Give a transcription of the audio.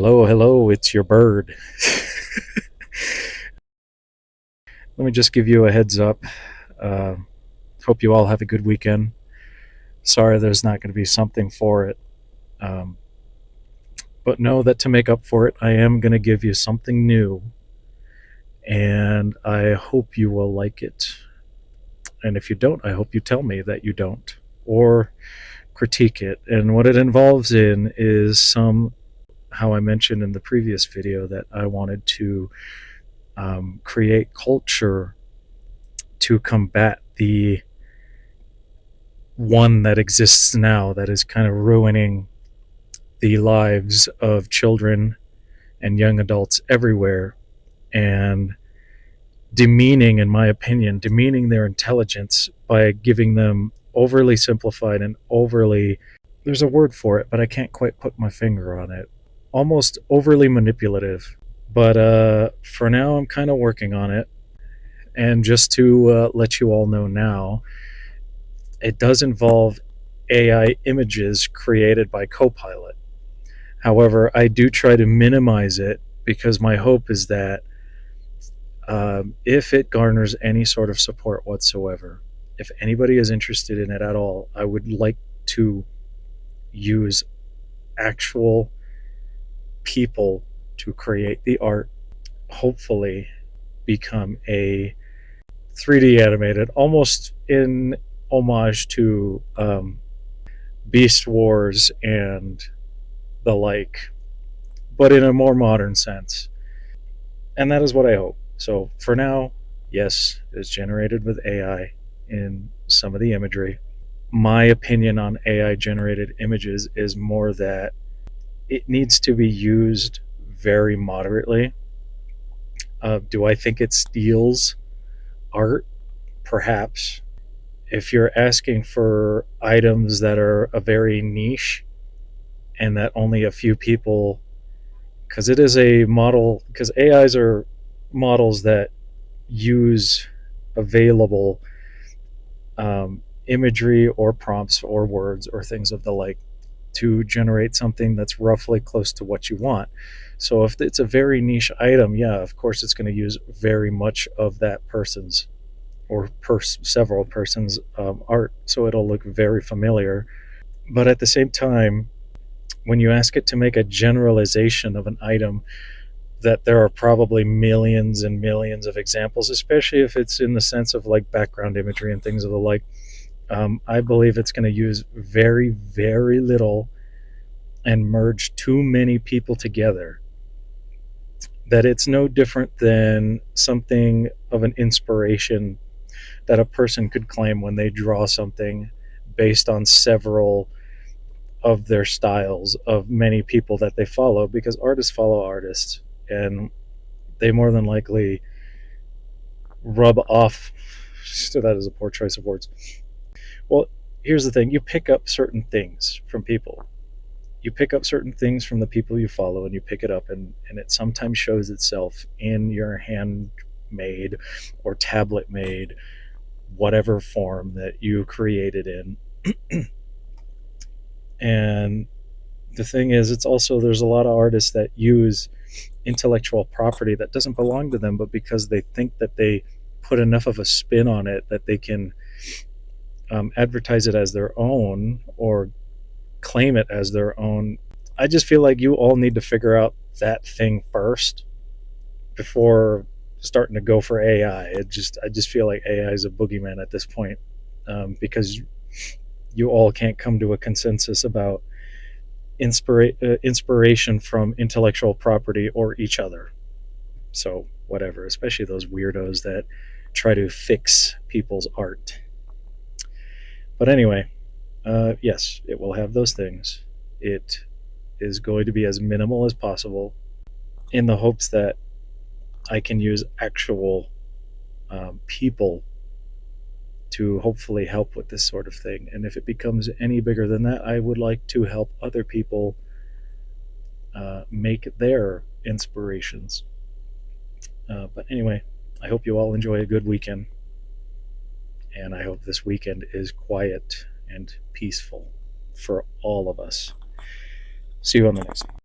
Hello, hello, it's your bird. Let me just give you a heads up. Uh, Hope you all have a good weekend. Sorry there's not going to be something for it. Um, but know that to make up for it, I am going to give you something new, and I hope you will like it. And if you don't, I hope you tell me that you don't, or critique it. And what it involves in is how I mentioned in the previous video that I wanted to create culture to combat the one that exists now that is kind of ruining the lives of children and young adults everywhere and demeaning, in my opinion, demeaning their intelligence by giving them overly simplified and overly, there's a word for it, but I can't quite put my finger on it, almost overly manipulative. But for now, I'm kind of working on it. And just to let you all know now, it does involve AI images created by Copilot. However, I do try to minimize it because my hope is that if it garners any sort of support whatsoever, if anybody is interested in it at all, I would like to use actual people to create the art, hopefully become a 3D animated, almost in homage to Beast Wars and the like, but in a more modern sense. And that is what I hope. So for now, yes, it's generated with AI in some of the imagery. My opinion on AI generated images is more that it needs to be used very moderately. Do I think it steals art? Perhaps. If you're asking for items that are a very niche and that only a few people, because it is a model, because AIs are models that use available imagery or prompts or words or things of the like to generate something that's roughly close to what you want. So if it's a very niche item, yeah, of course it's going to use very much of that person's or several persons' art, so it'll look very familiar. But at the same time, when you ask it to make a generalization of an item, that there are probably millions and millions of examples, especially if it's in the sense of like background imagery and things of the like. I believe it's going to use very, very little and merge too many people together. That it's no different than something of an inspiration that a person could claim when they draw something based on several of their styles of many people that they follow, because artists follow artists and they more than likely rub off. So that is a poor choice of words. Well, here's the thing: you pick up certain things from people. You pick up certain things from the people you follow, and you pick it up, and it sometimes shows itself in your handmade or tablet made, whatever form that you created in. And the thing is, it's also, there's a lot of artists that use intellectual property that doesn't belong to them, but because they think that they put enough of a spin on it that they can advertise it as their own or claim it as their own. I just feel like you all need to figure out that thing first before starting to go for AI. I just feel like AI is a boogeyman at this point, because you all can't come to a consensus about inspiration from intellectual property or each other. So whatever, especially those weirdos that try to fix people's art. But anyway, yes, it will have those things. It is going to be as minimal as possible in the hopes that I can use actual people to hopefully help with this sort of thing. And if it becomes any bigger than that, I would like to help other people make their inspirations. But anyway, I hope you all enjoy a good weekend. And I hope this weekend is quiet and peaceful for all of us. See you on the next one.